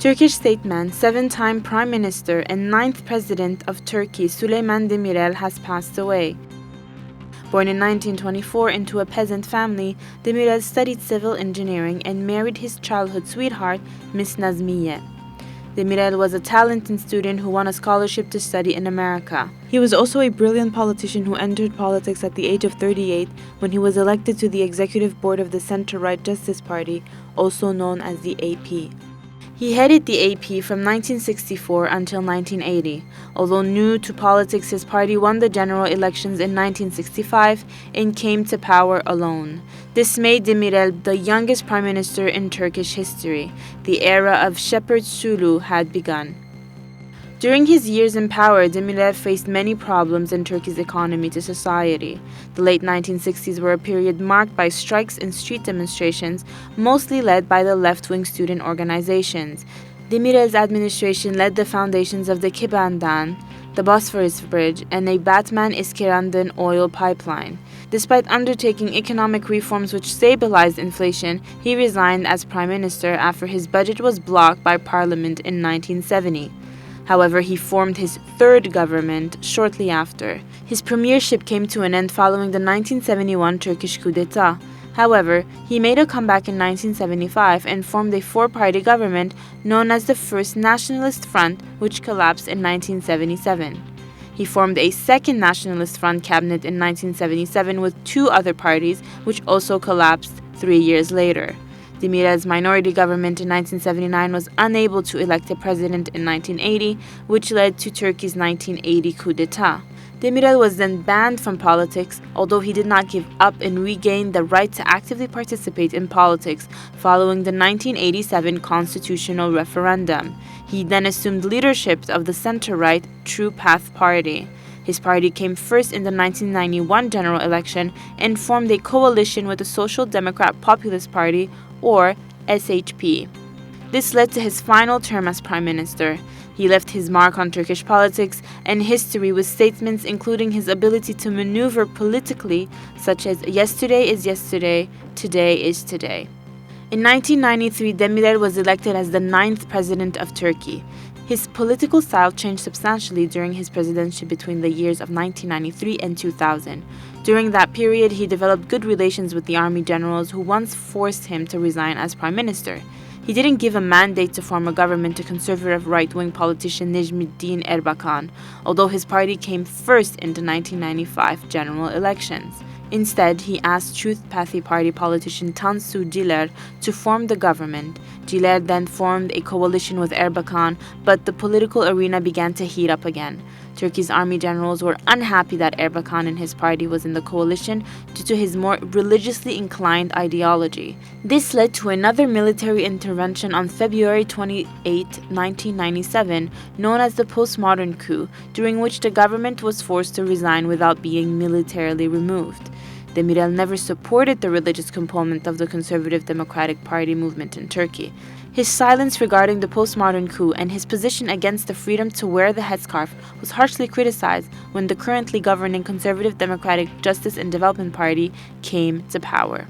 Turkish statesman, 7-time Prime Minister and 9th President of Turkey, Suleyman Demirel, has passed away. Born in 1924 into a peasant family, Demirel studied civil engineering and married his childhood sweetheart, Miss Nazmiye. Demirel was a talented student who won a scholarship to study in America. He was also a brilliant politician who entered politics at the age of 38 when he was elected to the executive board of the center-right Justice Party, also known as the AP. He headed the AP from 1964 until 1980. Although new to politics, his party won the general elections in 1965 and came to power alone. This made Demirel the youngest prime minister in Turkish history. The era of Shephard Sülü had begun. During his years in power, Demirel faced many problems in Turkey's economy to society. The late 1960s were a period marked by strikes and street demonstrations, mostly led by the left-wing student organizations. Demirel's administration led the foundations of the Keban Dam, the Bosphorus Bridge, and a Batman-Iskenderun oil pipeline. Despite undertaking economic reforms which stabilized inflation, he resigned as prime minister after his budget was blocked by parliament in 1970. However, he formed his third government shortly after. His premiership came to an end following the 1971 Turkish coup d'etat. However, he made a comeback in 1975 and formed a four-party government known as the First Nationalist Front, which collapsed in 1977. He formed a second Nationalist Front cabinet in 1977 with two other parties, which also collapsed 3 years later. Demirel's minority government in 1979 was unable to elect a president in 1980, which led to Turkey's 1980 coup d'etat. Demirel was then banned from politics, although he did not give up and regained the right to actively participate in politics following the 1987 constitutional referendum. He then assumed leadership of the center-right True Path Party. His party came first in the 1991 general election and formed a coalition with the Social Democrat Populist Party, or SHP. This led to his final term as prime minister. He left his mark on Turkish politics and history with statements including his ability to maneuver politically, such as "yesterday is yesterday, today is today." In 1993, Demirel was elected as the 9th president of Turkey. His political style changed substantially during his presidency between the years of 1993 and 2000. During that period, he developed good relations with the army generals who once forced him to resign as prime minister. He didn't give a mandate to form a government to conservative right-wing politician Necmettin Erbakan, although his party came first in the 1995 general elections. Instead, he asked Truth Party politician Tansu Ciler to form the government. Ciler then formed a coalition with Erbakan, but the political arena began to heat up again. Turkey's army generals were unhappy that Erbakan and his party was in the coalition due to his more religiously inclined ideology. This led to another military intervention on February 28, 1997, known as the postmodern coup, during which the government was forced to resign without being militarily removed. Demirel never supported the religious component of the Conservative Democratic Party movement in Turkey. His silence regarding the postmodern coup and his position against the freedom to wear the headscarf was harshly criticized when the currently governing Conservative Democratic Justice and Development Party came to power.